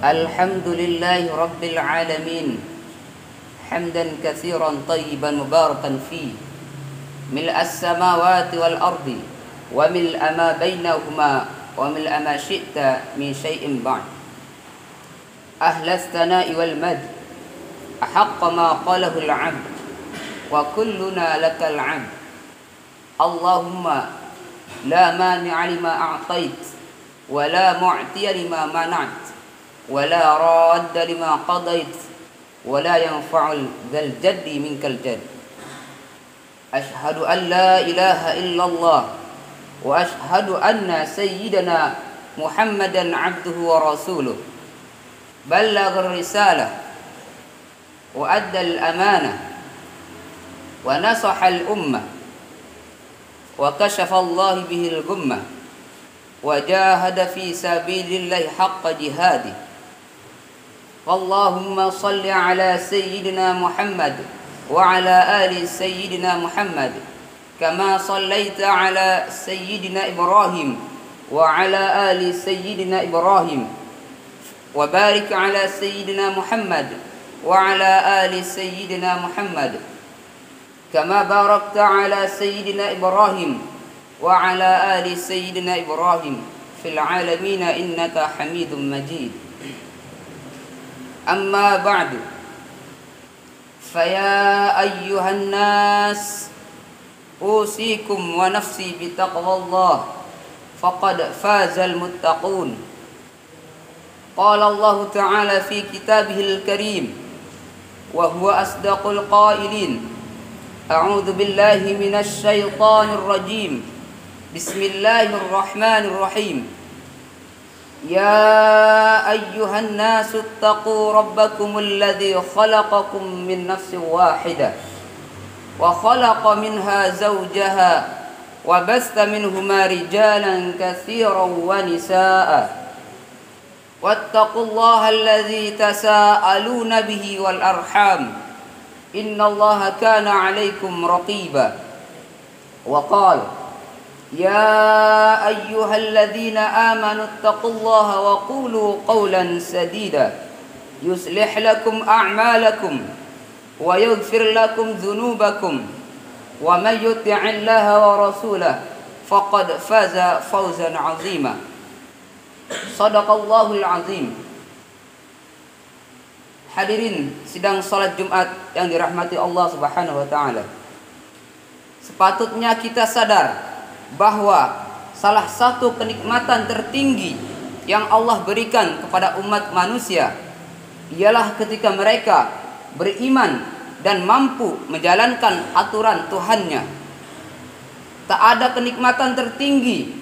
الحمد لله رب العالمين حمدا كثيرا طيبا مباركا فيه ملء السماوات والأرض وملء ما بينهما وملء ما شئت من شيء بعد. أهل الثناء والمجد أحق ما قاله العبد وكلنا لك العبد. اللهم لا مانع لما أعطيت ولا معطي لما منعت ولا راد لما قضيت ولا ينفع ذا الجد منك الجد. أشهد أن لا إله إلا الله وأشهد أن سيدنا محمدا عبده ورسوله بلغ الرسالة وأدى الأمانة ونصح الأمة وكشف الله به الغمة وجاهد في سبيل الله حق جهاده. اللهم صل على سيدنا محمد وعلى آل سيدنا محمد كما صليت على سيدنا إبراهيم وعلى آل سيدنا إبراهيم وبارك على سيدنا محمد وعلى آل سيدنا محمد كما باركت على سيدنا إبراهيم وعلى آل سيدنا إبراهيم في العالمين إنك حميد مجيد. أما بعد فيا أيها الناس أوصيكم ونفسي بتقوى الله فقد فاز المتقون. قال الله تعالى في كتابه الكريم وهو أصدق القائلين: أعوذ بالله من الشيطان الرجيم بسم الله الرحمن الرحيم. يا أيها الناس اتقوا ربكم الذي خلقكم من نفس واحدة وخلق منها زوجها وبث منهما رجالا كثيرا ونساء واتقوا الله الذي تساءلون به والأرحام إن الله كان عليكم رقيبا. وقال: يا أيها الذين آمنوا اتقوا الله وقولوا قولا سديدا يصلح لكم أعمالكم ويغفر لكم ذنوبكم ومن يطع الله ورسوله فقد فاز فوزا عظيما. صدق الله العظيم. Hadirin sidang salat Jumat yang dirahmati Allah Subhanahu wa taala. Sepatutnya kita sadar bahwa salah satu kenikmatan tertinggi yang Allah berikan kepada umat manusia ialah ketika mereka beriman dan mampu menjalankan aturan Tuhannya. Tak ada kenikmatan tertinggi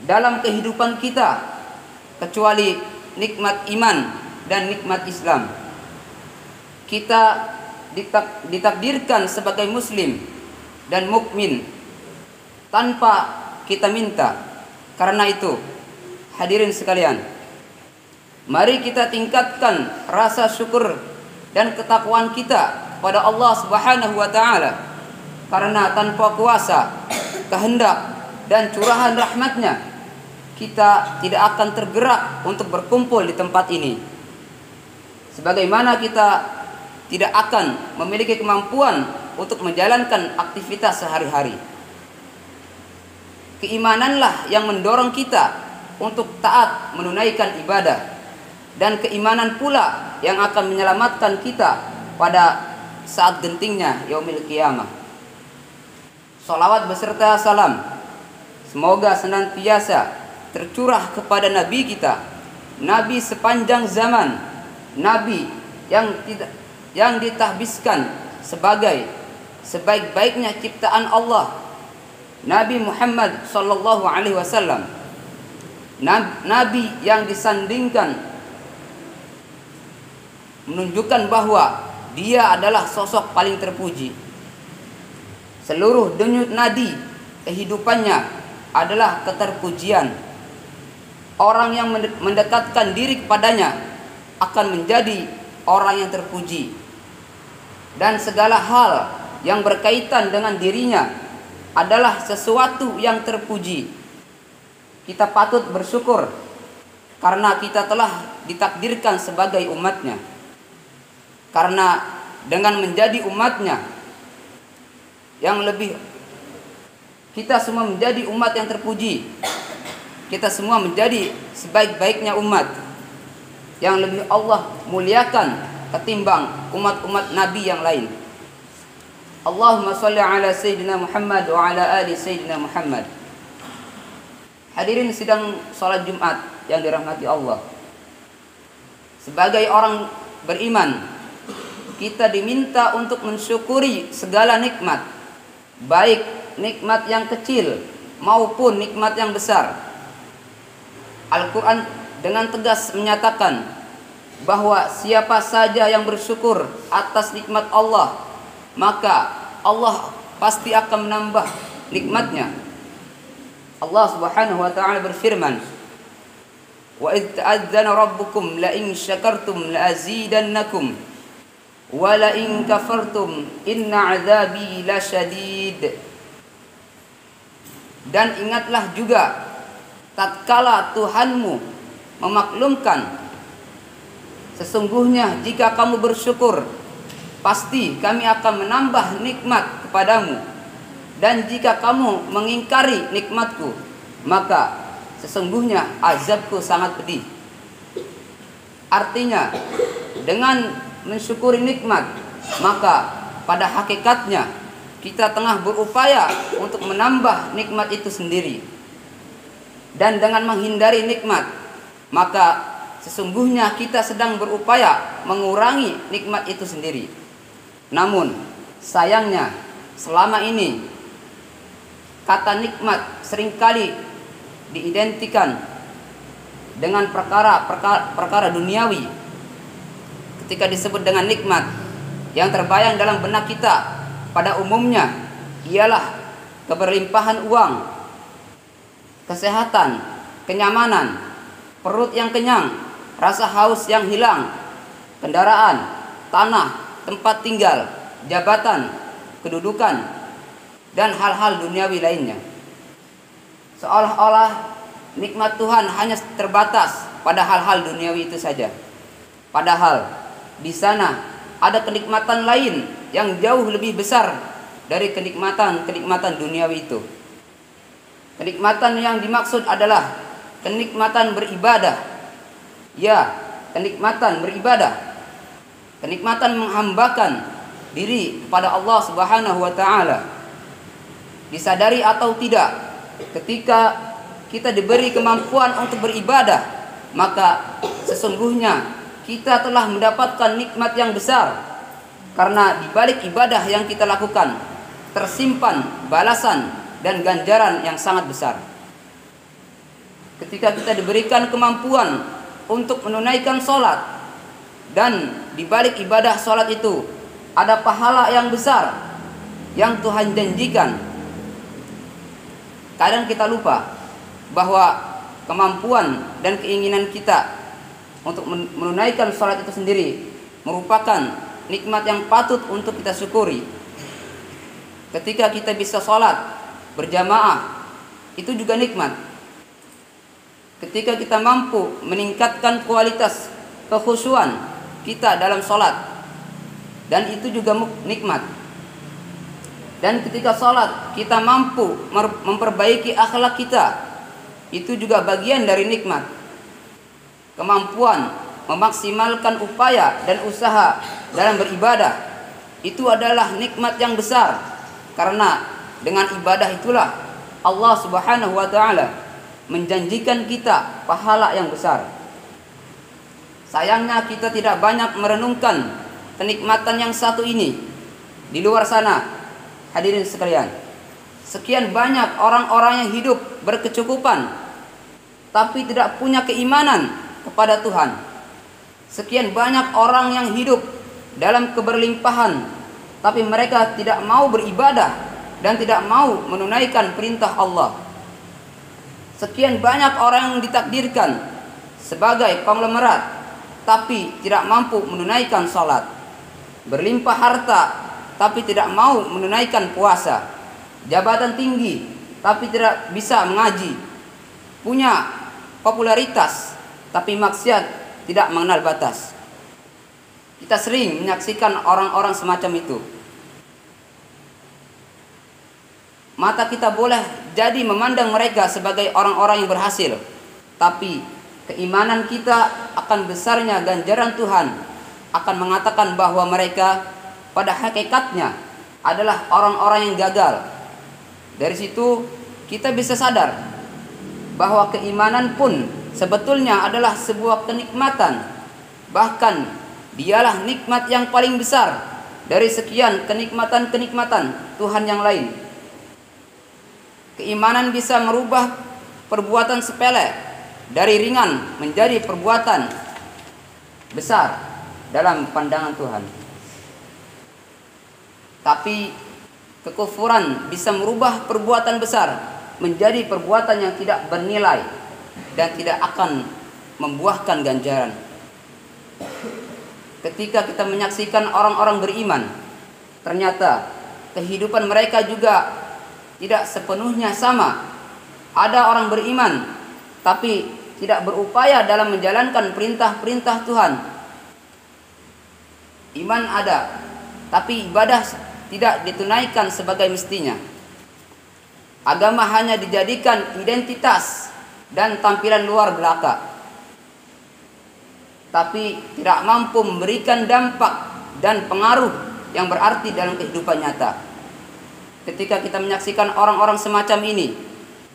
dalam kehidupan kita kecuali nikmat iman dan nikmat Islam. Kita ditakdirkan sebagai muslim dan mukmin tanpa kita minta. Karena itu, hadirin sekalian, mari kita tingkatkan rasa syukur dan ketakwaan kita pada Allah Subhanahu wa taala. Karena tanpa kuasa, kehendak dan curahan rahmatnya, kita tidak akan tergerak untuk berkumpul di tempat ini. Sebagaimana kita tidak akan memiliki kemampuan untuk menjalankan aktivitas sehari-hari. Keimananlah yang mendorong kita untuk taat menunaikan ibadah, dan keimanan pula yang akan menyelamatkan kita pada saat gentingnya yaumil qiyamah. Salawat beserta salam semoga senantiasa tercurah kepada Nabi kita, Nabi sepanjang zaman, Nabi yang ditahbiskan sebagai sebaik-baiknya ciptaan Allah, Nabi Muhammad sallallahu alaihi wasallam, Nabi yang disandingkan menunjukkan bahwa dia adalah sosok paling terpuji. Seluruh denyut nadi kehidupannya adalah keterpujian. Orang yang mendekatkan diri kepadanya akan menjadi orang yang terpuji, dan segala hal yang berkaitan dengan dirinya adalah sesuatu yang terpuji. Kita patut bersyukur karena kita telah ditakdirkan sebagai umatnya. Karena dengan menjadi umatnya yang lebih, kita semua menjadi umat yang terpuji. Kita semua menjadi sebaik-baiknya umat yang lebih Allah muliakan ketimbang umat-umat Nabi yang lain. Allahumma sholli ala Sayyidina Muhammad wa ala ali Sayyidina Muhammad. Hadirin sidang sholat Jumat yang dirahmati Allah. Sebagai orang beriman, kita diminta untuk mensyukuri segala nikmat, baik nikmat yang kecil maupun nikmat yang besar. Al-Quran dengan tegas menyatakan bahwa siapa saja yang bersyukur atas nikmat Allah, maka Allah pasti akan menambah nikmatnya. Allah Subhanahu wa taala berfirman, "Wa idz ta'adzana rabbukum la in syakartum la azidannakum wa la in kafartum inna 'adzabi lasyadid." Dan ingatlah juga tatkala Tuhanmu memaklumkan, sesungguhnya jika kamu bersyukur, pasti kami akan menambah nikmat kepadamu, dan jika kamu mengingkari nikmatku, maka sesungguhnya azabku sangat pedih. Artinya, dengan mensyukuri nikmat, maka pada hakikatnya kita tengah berupaya untuk menambah nikmat itu sendiri. Dan dengan menghindari nikmat, maka sesungguhnya kita sedang berupaya mengurangi nikmat itu sendiri. Namun sayangnya selama ini kata nikmat seringkali diidentikan dengan perkara duniawi. Ketika disebut dengan nikmat, yang terbayang dalam benak kita pada umumnya ialah keberlimpahan uang, kesehatan, kenyamanan, perut yang kenyang, rasa haus yang hilang, kendaraan, tanah, tempat tinggal, jabatan, kedudukan, dan hal-hal duniawi lainnya. Seolah-olah nikmat Tuhan hanya terbatas pada hal-hal duniawi itu saja. Padahal di sana ada kenikmatan lain yang jauh lebih besar dari kenikmatan duniawi itu. Kenikmatan yang dimaksud adalah kenikmatan beribadah. Ya, kenikmatan beribadah. Kenikmatan menghambakan diri kepada Allah Subhanahu wa taala. Disadari atau tidak, ketika kita diberi kemampuan untuk beribadah, maka sesungguhnya kita telah mendapatkan nikmat yang besar. Karena di balik ibadah yang kita lakukan tersimpan balasan dan ganjaran yang sangat besar. Ketika kita diberikan kemampuan untuk menunaikan sholat, dan di balik ibadah sholat itu ada pahala yang besar yang Tuhan janjikan, kadang kita lupa bahwa kemampuan dan keinginan kita untuk menunaikan sholat itu sendiri merupakan nikmat yang patut untuk kita syukuri. Ketika kita bisa sholat berjamaah, itu juga nikmat. Ketika kita mampu meningkatkan kualitas kekhusyuan kita dalam sholat, dan itu juga nikmat. Dan ketika sholat kita mampu memperbaiki akhlak kita, itu juga bagian dari nikmat. Kemampuan memaksimalkan upaya dan usaha dalam beribadah, itu adalah nikmat yang besar. Karena dengan ibadah itulah Allah Subhanahu wa taala menjanjikan kita pahala yang besar. Sayangnya kita tidak banyak merenungkan kenikmatan yang satu ini. Di luar sana, hadirin sekalian, sekian banyak orang-orang yang hidup berkecukupan tapi tidak punya keimanan kepada Tuhan. Sekian banyak orang yang hidup dalam keberlimpahan tapi mereka tidak mau beribadah dan tidak mau menunaikan perintah Allah. Sekian banyak orang yang ditakdirkan sebagai konglomerat tapi tidak mampu menunaikan sholat, berlimpah harta tapi tidak mau menunaikan puasa, jabatan tinggi tapi tidak bisa mengaji, punya popularitas tapi maksiat tidak mengenal batas. Kita sering menyaksikan orang-orang semacam itu. Mata kita boleh jadi memandang mereka sebagai orang-orang yang berhasil, tapi keimanan kita akan besarnya ganjaran Tuhan akan mengatakan bahwa mereka pada hakikatnya adalah orang-orang yang gagal. Dari situ kita bisa sadar bahwa keimanan pun sebetulnya adalah sebuah kenikmatan. Bahkan dialah nikmat yang paling besar dari sekian kenikmatan-kenikmatan Tuhan yang lain. Keimanan bisa merubah perbuatan sepele dari ringan menjadi perbuatan besar dalam pandangan Tuhan. Tapi kekufuran bisa merubah perbuatan besar menjadi perbuatan yang tidak bernilai dan tidak akan membuahkan ganjaran. Ketika kita menyaksikan orang-orang beriman, ternyata kehidupan mereka juga tidak sepenuhnya sama. Ada orang beriman tapi tidak berupaya dalam menjalankan perintah-perintah Tuhan. Iman ada, tapi ibadah tidak ditunaikan sebagai mestinya. Agama hanya dijadikan identitas dan tampilan luar belaka, tapi tidak mampu memberikan dampak dan pengaruh yang berarti dalam kehidupan nyata. Ketika kita menyaksikan orang-orang semacam ini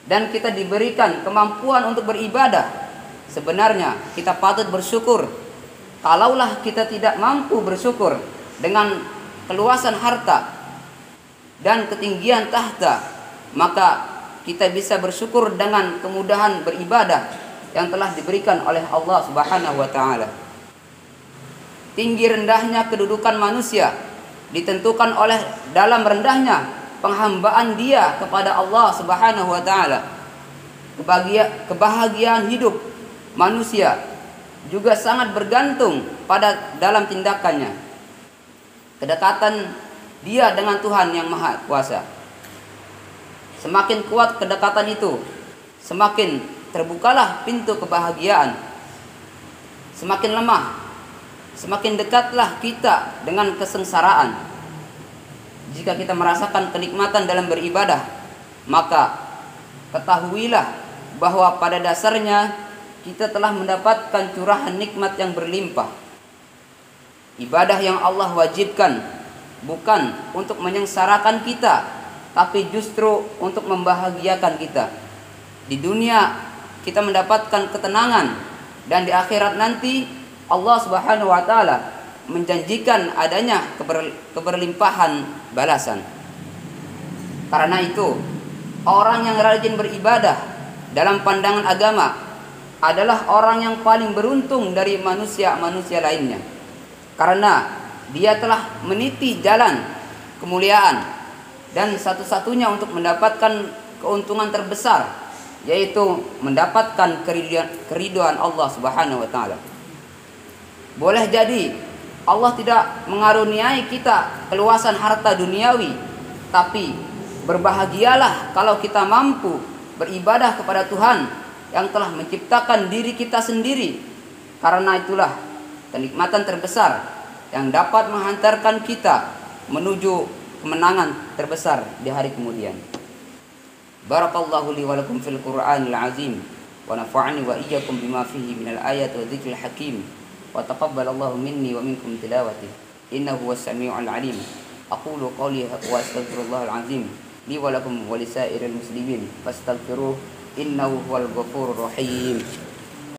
dan kita diberikan kemampuan untuk beribadah, sebenarnya kita patut bersyukur. Kalaulah kita tidak mampu bersyukur dengan keluasan harta dan ketinggian tahta, maka kita bisa bersyukur dengan kemudahan beribadah yang telah diberikan oleh Allah Subhanahu wa taala. Tinggi rendahnya kedudukan manusia ditentukan oleh dalam rendahnya penghambaan dia kepada Allah Subhanahu wa taala. Kebahagiaan hidup manusia juga sangat bergantung pada dalam tindakannya. Kedekatan dia dengan Tuhan yang Maha Kuasa. Semakin kuat kedekatan itu, semakin terbukalah pintu kebahagiaan. Semakin lemah, semakin dekatlah kita dengan kesengsaraan. Jika kita merasakan kenikmatan dalam beribadah, maka ketahuilah bahwa pada dasarnya kita telah mendapatkan curahan nikmat yang berlimpah. Ibadah yang Allah wajibkan bukan untuk menyengsarakan kita, tapi justru untuk membahagiakan kita. Di dunia kita mendapatkan ketenangan, dan di akhirat nanti Allah Subhanahu wa taala menjanjikan adanya keberlimpahan balasan. Karena itu, orang yang rajin beribadah dalam pandangan agama adalah orang yang paling beruntung dari manusia-manusia lainnya. Karena dia telah meniti jalan kemuliaan dan satu-satunya untuk mendapatkan keuntungan terbesar, yaitu mendapatkan keridhaan Allah Subhanahu wa taala. Boleh jadi Allah tidak mengaruniai kita keluasan harta duniawi, tapi berbahagialah kalau kita mampu beribadah kepada Tuhan yang telah menciptakan diri kita sendiri. Karena itulah kenikmatan terbesar yang dapat menghantarkan kita menuju kemenangan terbesar di hari kemudian. Barakallahu li wa lakum fil Qur'anil azim wa nafa'ani wa iyyakum bima fihi minal ayati wa dzikril hakim. وتقبل الله مني ومنكم تلاوته إنه هو السميع العليم. أقول قولي وأستغفر الله العظيم لي ولكم ولسائر المسلمين فاستغفروه إنه هو الغفور الرحيم.